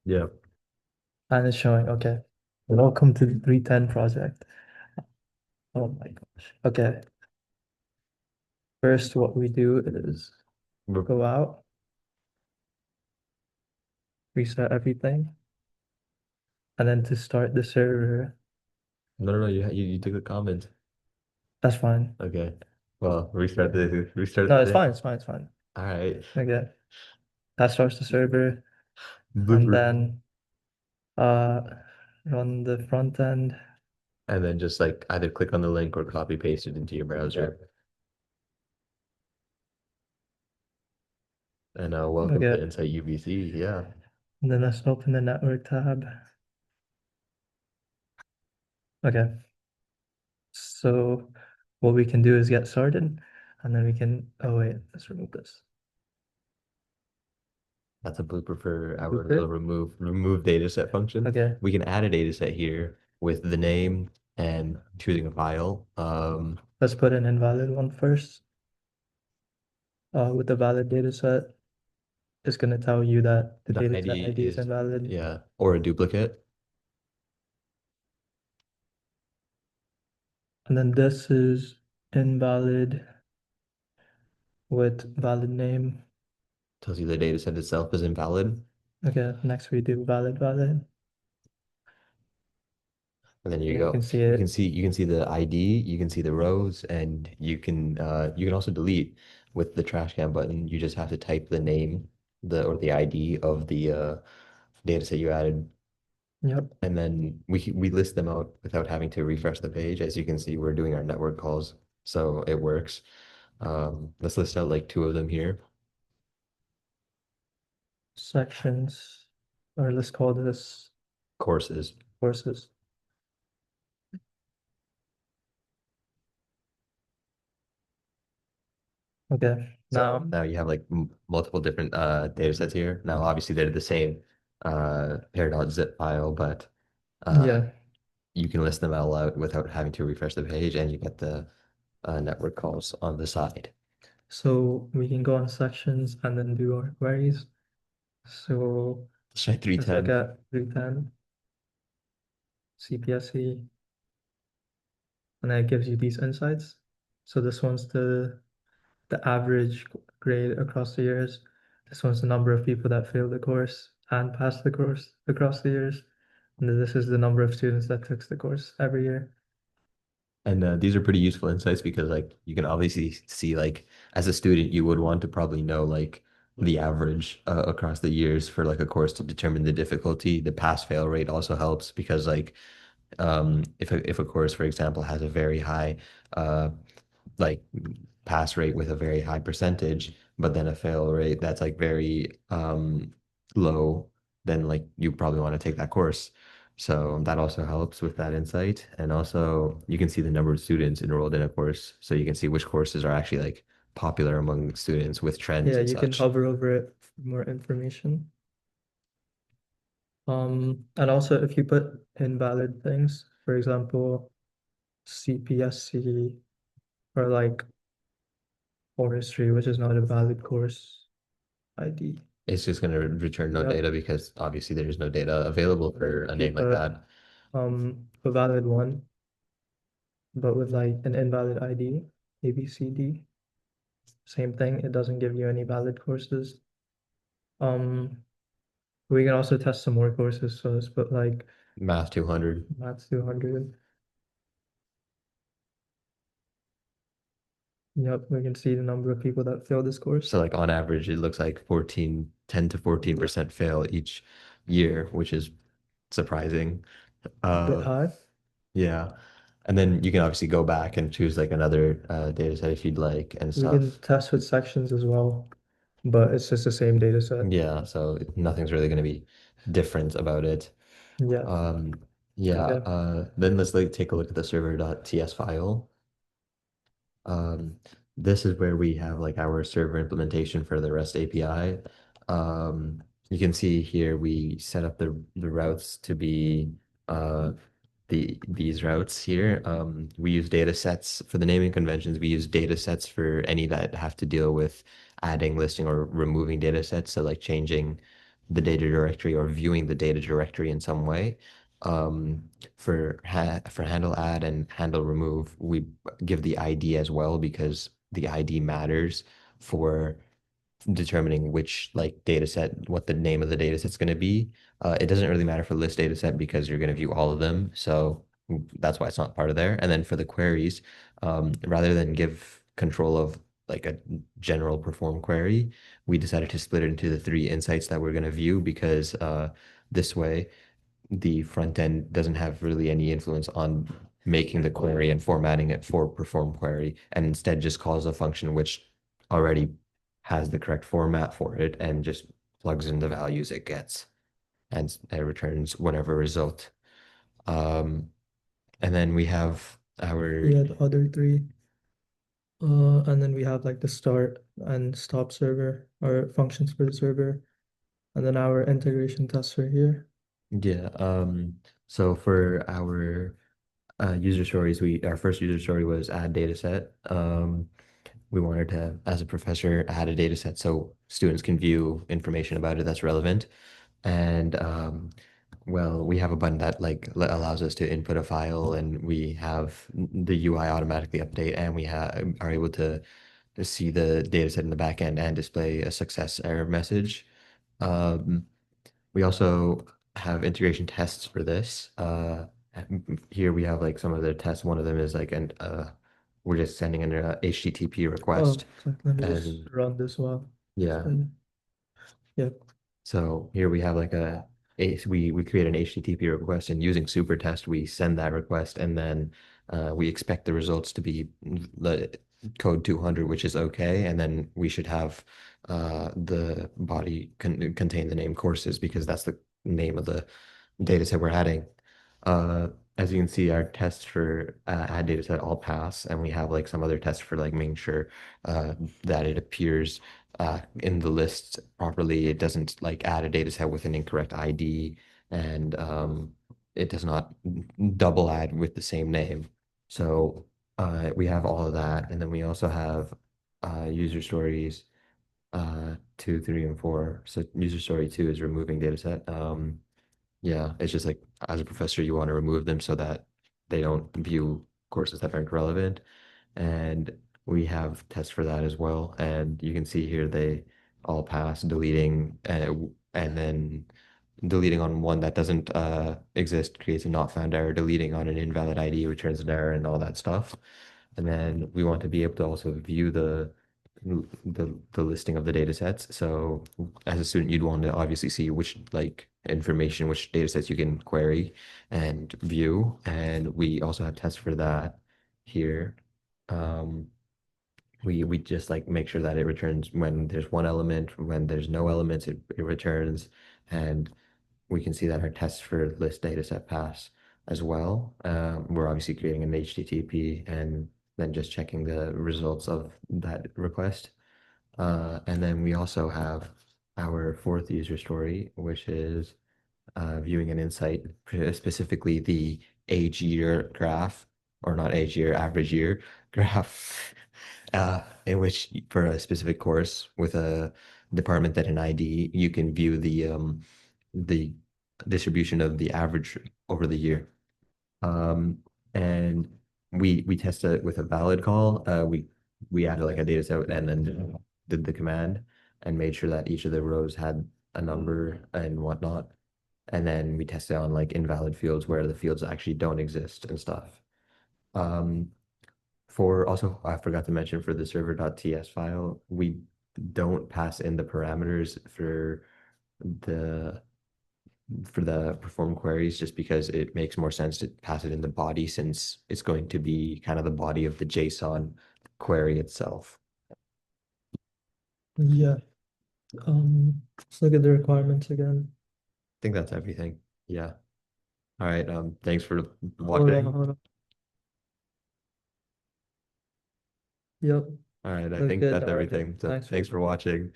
Yeah. And it's showing, okay. Welcome to the 310 project. Oh my gosh. Okay. First, what we do is No, go out, reset everything, and then to start the server, no. You took a comment. that's fine. Okay. Well, restart No, the it's thing. fine, it's fine, it's fine. All right. Okay. That starts the server, and Blooper. then uh run the front end. And then just like either click on the link or copy paste it into your browser. And welcome Okay. to Insight UBC. Yeah. And then let's open the network tab. Okay. So what we can do is get started, and then we can, oh wait, let's remove this. That's a blooper for our Remove little it. remove data set function. Okay. We can add a data set here with the name and choosing a file. Let's put an invalid one first. With the valid data set, it's going to tell you that the The data set ID ID is is, invalid. yeah, or a duplicate. And then this is invalid with valid name. Tells you the data set itself is invalid. Okay, next we do valid valid. And then you And you go. can see it. You can see the ID, you can see the rows, and you can also delete with the trash can button. You just have to type the name, the ID of the data set you added, Yep. and then we list them out without having to refresh the page. As you can see, we're doing our network calls, so it works. Let's list out like two of them here. Sections, or let's call this Courses. courses. Okay, So now, now you have like m multiple different data sets here. Now, obviously, they're the same pair.zip file, but uh, yeah. you can list them all out without having to refresh the page, and you get the network calls on the side. So we can go on sections and then do our queries. So Let's try let's look 310. at 310 CPSC, and then it gives you these insights. So this one's the average grade across the years. This one's the number of people that failed the course and passed the course across the years. And then this is the number of students that took the course every year. And these are pretty useful insights because like you can obviously see like as a student you would want to probably know like the average across the years for like a course to determine the difficulty. The pass fail rate also helps because like if a course for example has a very high uh like pass rate with a very high percentage, but then a fail rate that's like very low, then like you probably want to take that course. So that also helps with that insight. And also you can see the number of students enrolled in a course. So you can see which courses are actually like popular among students with trends Yeah, and you can such. hover over it for more information. And also if you put invalid things, for example, CPSC or like forestry, which is not a valid course ID. It's just going to return no Yep. data because obviously there's no data available for a If you name like put that. a valid one, but with like an invalid ID, ABCD, same thing. It doesn't give you any valid courses. Um, we can also test some more courses. So let's put like Math 200. Maths 200. Yep, we can see the number of people that fail this course. So like on average, it looks like 10 to 14% fail each year, which is surprising. A bit Uh, high. yeah. And then you can obviously go back and choose like another data set if you'd like and We can stuff. test with sections as well, but it's just the same data set. Yeah, so nothing's really going to be different about it. Yeah. Um, yeah, Okay. then let's like take a look at the server.ts file. Um, this is where we have like our server implementation for the REST API. You can see here we set up the routes to be uh, these routes here. We use data sets for the naming conventions. We use data sets for any that have to deal with adding, listing, or removing data sets. So like changing the data directory or viewing the data directory in some way. Um, for handle add and handle remove, we give the ID as well because the ID matters for determining which like data set, what the name of the data set's going to be. It doesn't really matter for list data set because you're going to view all of them. So that's why it's not part of there. And then for the queries, rather than give control of like a general perform query, we decided to split it into the three insights that we're going to view because this way the front end doesn't have really any influence on making the query and formatting it for perform query, and instead just calls a function which already has the correct format for it and just plugs in the values it gets and it returns whatever result. And then we have our Yeah, the other three. And then we have like the start and stop server or functions for the server, and then our integration tests are here. yeah. So for our user stories, we our first user story was add data set. We wanted to, as a professor, add a data set so students can view information about it that's relevant. And well, we have a button that like allows us to input a file, and we have the UI automatically update, and we have are able to see the data set in the back end and display a success error message. Um, we also have integration tests for this. Here we have like some of the tests. One of them is like an we're just sending an HTTP Oh, request, so let me just and run this while yeah. explaining. Yep. So here we have like we create an HTTP request, and using super test we send that request, and then we expect the results to be the code 200, which is okay, and then we should have the body contain the name courses because that's the name of the data set we're adding. Uh, as you can see, our tests for add data set all pass, and we have like some other tests for like making sure that it appears in the list properly. It doesn't like add a data set with an incorrect ID, and it does not double add with the same name. So we have all of that, and then we also have user stories 2, 3, and 4. So user story 2 is removing data set. Yeah, it's just like as a professor, you want to remove them so that they don't view courses that aren't relevant. And we have tests for that as well. And you can see here they all pass deleting and then deleting on one that doesn't exist creates a not found error. Deleting on an invalid ID returns an error and all that stuff. And then we want to be able to also view the listing of the data sets. So as a student, you'd want to obviously see which like information, which data sets you can query and view. And we also have tests for that here. Um, we just like make sure that it returns when there's one element, when there's no elements, it returns. And we can see that our tests for list data set pass as well. We're obviously creating an HTTP and then just checking the results of that request. And then we also have our fourth user story, which is viewing an insight, specifically the age year graph, or not age year, average year graph, in which for a specific course with a department and an ID, you can view the distribution of the average over the year. Um, and we tested it with a valid call. We added like a data set and then did the command and made sure that each of the rows had a number and whatnot. And then we tested on like invalid fields where the fields actually don't exist and stuff. Um, for also, I forgot to mention for the server.ts file, we don't pass in the parameters the for the perform queries just because it makes more sense to pass it in the body since it's going to be kind of the body of the JSON query itself. Yeah. Let's look at the requirements again. I think that's everything. Yeah. All right. Thanks for Hold on, watching. hold on. Yep. All right. I Look think good. that's All right. everything. So Thanks for thanks for watching.